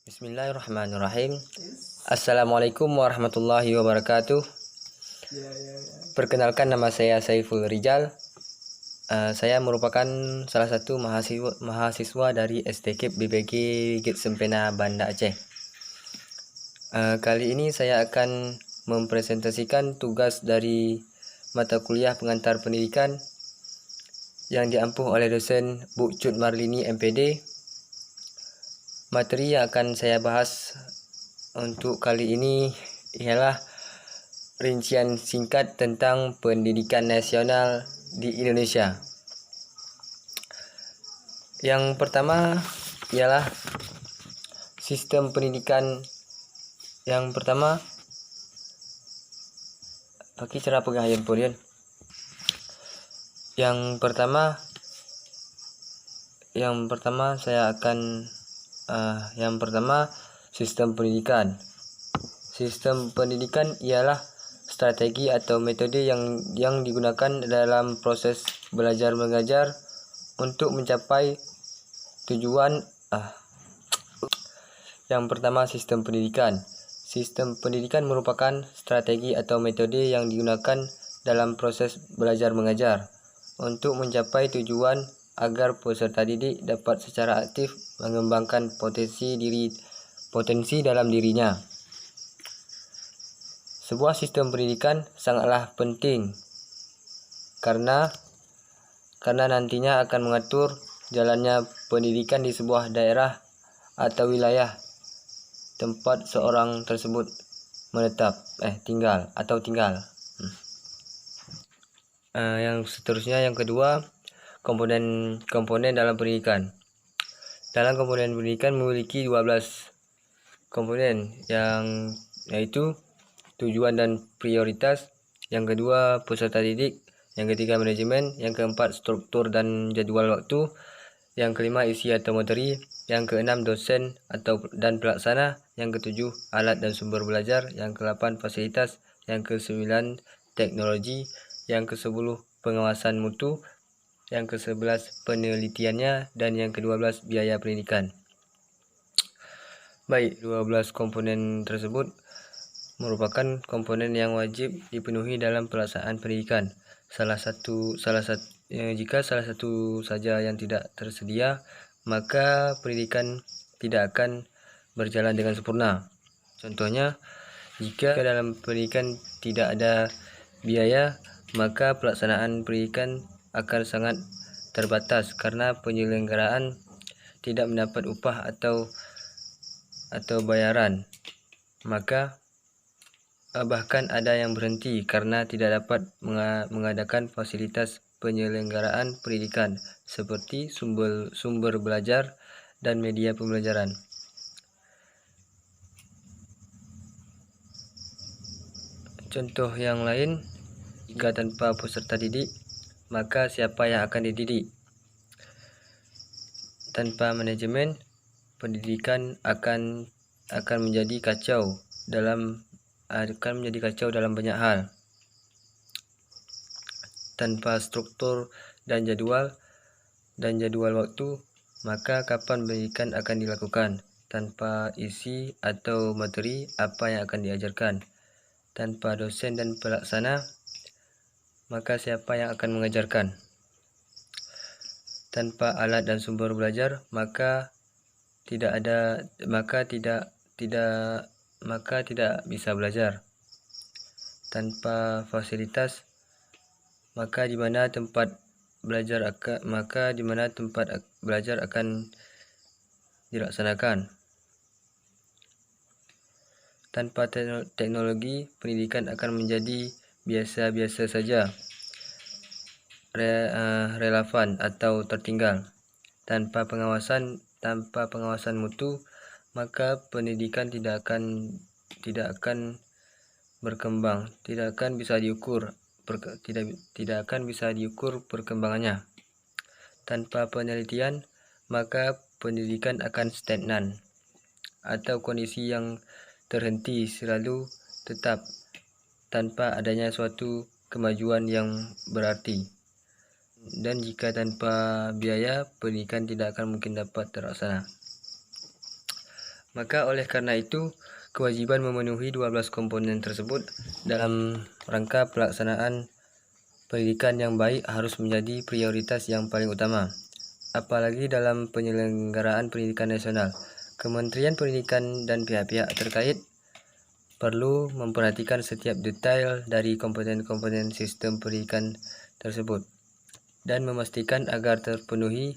Bismillahirrahmanirrahim. Assalamualaikum warahmatullahi wabarakatuh. Perkenalkan, nama saya Saiful Rijal. Saya merupakan salah satu mahasiswa dari STKIP BPG Git Sempena Banda Aceh. Kali ini saya akan mempresentasikan tugas dari mata kuliah pengantar pendidikan yang diampuh oleh dosen Bu Cut Marlini MPD. Materi yang akan saya bahas untuk kali ini ialah rincian singkat tentang pendidikan nasional di Indonesia. Yang pertama ialah sistem pendidikan. Yang pertama, pakai cara pegang handphone. Yang pertama saya akan sistem pendidikan. Sistem pendidikan ialah strategi atau metode yang digunakan dalam proses belajar mengajar untuk mencapai tujuan. Yang pertama, sistem pendidikan. Sistem pendidikan merupakan strategi atau metode yang digunakan dalam proses belajar mengajar untuk mencapai tujuan agar peserta didik dapat secara aktif mengembangkan potensi dalam dirinya. Sebuah sistem pendidikan sangatlah penting karena nantinya akan mengatur jalannya pendidikan di sebuah daerah atau wilayah tempat seorang tersebut tinggal. Yang seterusnya, yang kedua, komponen dalam pendidikan. Dalam komponen pendidikan memiliki 12 komponen, yaitu tujuan dan prioritas, yang kedua peserta didik, yang ketiga manajemen, yang keempat struktur dan jadwal waktu, yang kelima isi atau materi, yang keenam dosen dan pelaksana, yang ketujuh alat dan sumber belajar, yang ke-8 fasilitas, yang ke-9 teknologi, yang ke-10 pengawasan mutu, yang ke-11 penelitiannya, dan yang ke-12 biaya pendidikan. Baik, 12 komponen tersebut merupakan komponen yang wajib dipenuhi dalam pelaksanaan pendidikan. Jika salah satu saja yang tidak tersedia, maka pendidikan tidak akan berjalan dengan sempurna. Contohnya, jika dalam pendidikan tidak ada biaya, maka pelaksanaan pendidikan akan sangat terbatas karena penyelenggaraan tidak mendapat upah atau bayaran. Maka bahkan ada yang berhenti karena tidak dapat mengadakan fasilitas penyelenggaraan pendidikan seperti sumber belajar dan media pembelajaran. Contoh yang lain, jika tanpa peserta didik, maka siapa yang akan dididik? Tanpa manajemen, pendidikan akan menjadi kacau dalam banyak hal. Tanpa struktur dan jadwal waktu, maka kapan pendidikan akan dilakukan? Tanpa isi atau materi, apa yang akan diajarkan? Tanpa dosen dan pelaksana, maka siapa yang akan mengajarkan? Tanpa alat dan sumber belajar, maka tidak bisa belajar. Tanpa fasilitas, maka di mana tempat belajar akan dilaksanakan. Tanpa teknologi, pendidikan akan menjadi biasa-biasa saja, relevan atau tertinggal. Tanpa pengawasan mutu, maka pendidikan tidak akan berkembang, tidak akan bisa diukur perkembangannya. Tanpa penelitian, maka pendidikan akan stagnan atau kondisi yang terhenti selalu tetap tanpa adanya suatu kemajuan yang berarti. Dan jika tanpa biaya, pendidikan tidak akan mungkin dapat terlaksana. Maka oleh karena itu, kewajiban memenuhi 12 komponen tersebut dalam rangka pelaksanaan pendidikan yang baik harus menjadi prioritas yang paling utama. Apalagi dalam penyelenggaraan pendidikan nasional, Kementerian Pendidikan dan pihak-pihak terkait perlu memperhatikan setiap detail dari komponen-komponen sistem pendidikan tersebut dan memastikan agar terpenuhi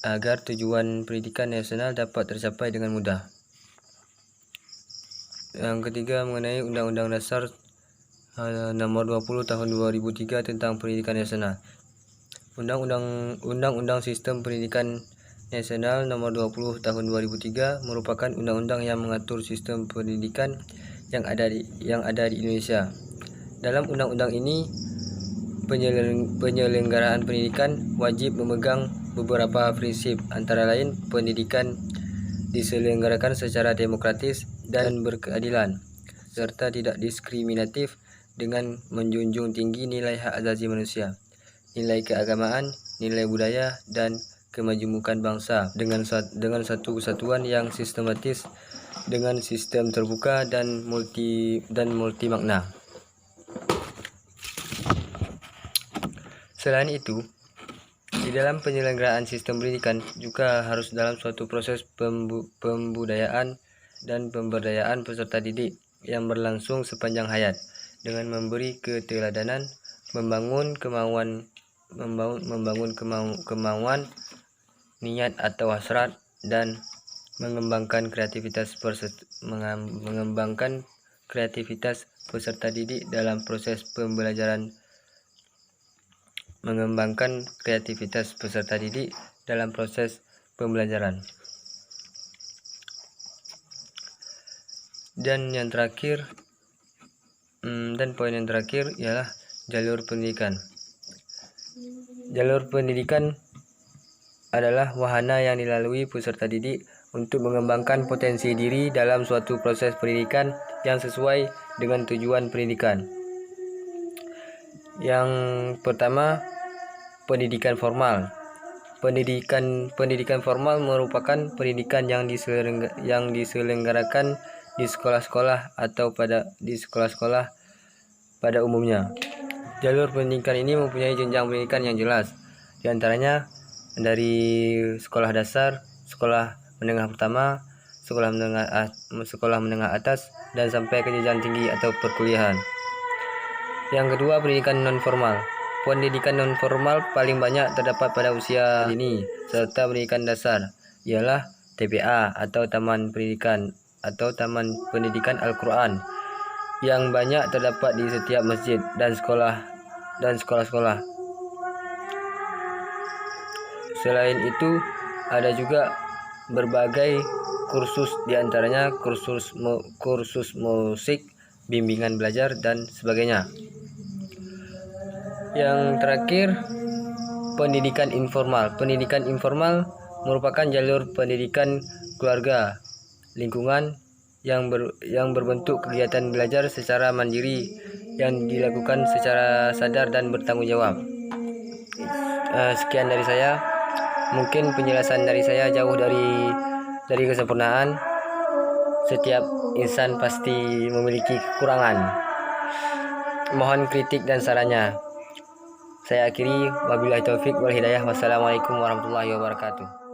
agar tujuan pendidikan nasional dapat tercapai dengan mudah. Yang ketiga, mengenai Undang-Undang Dasar Nomor 20 Tahun 2003 tentang Pendidikan Nasional. Undang-Undang Sistem Pendidikan Nasional Nomor 20 Tahun 2003 merupakan undang-undang yang mengatur sistem pendidikan yang ada di Indonesia. Dalam undang-undang ini, penyelenggaraan pendidikan wajib memegang beberapa prinsip, antara lain pendidikan diselenggarakan secara demokratis dan berkeadilan, serta tidak diskriminatif dengan menjunjung tinggi nilai hak asasi manusia, nilai keagamaan, nilai budaya, dan kemajemukan bangsa dengan satu kesatuan yang sistematis dengan sistem terbuka dan multi makna. Selain itu, di dalam penyelenggaraan sistem pendidikan juga harus dalam suatu proses pembudayaan dan pemberdayaan peserta didik yang berlangsung sepanjang hayat dengan memberi keteladanan, membangun kemauan, niat atau hasrat, dan mengembangkan kreativitas peserta didik dalam proses pembelajaran. Dan poin yang terakhir ialah jalur pendidikan. Jalur pendidikan adalah wahana yang dilalui peserta didik untuk mengembangkan potensi diri dalam suatu proses pendidikan yang sesuai dengan tujuan pendidikan. Yang pertama, pendidikan formal. Pendidikan formal merupakan pendidikan yang diselenggarakan di sekolah-sekolah atau di sekolah-sekolah pada umumnya. Jalur pendidikan ini mempunyai jenjang pendidikan yang jelas, di antaranya dari sekolah dasar, sekolah menengah pertama, sekolah menengah atas, dan sampai ke jenjang tinggi atau perkuliahan. Yang kedua, pendidikan non formal. Pendidikan non formal paling banyak terdapat pada usia dini serta pendidikan dasar, ialah TPA atau Taman Pendidikan atau Taman Pendidikan Al-Quran, yang banyak terdapat di setiap masjid dan sekolah-sekolah. Selain itu, ada juga berbagai kursus, diantaranya kursus musik, bimbingan belajar, dan sebagainya. Yang terakhir, pendidikan informal. Pendidikan informal merupakan jalur pendidikan keluarga, lingkungan yang berbentuk kegiatan belajar secara mandiri yang dilakukan secara sadar dan bertanggung jawab. Sekian dari saya. Mungkin penjelasan dari saya jauh dari kesempurnaan. Setiap insan pasti memiliki kekurangan. Mohon kritik dan sarannya. Saya akhiri, wabillahi taufik wal hidayah. Wassalamualaikum warahmatullahi wabarakatuh.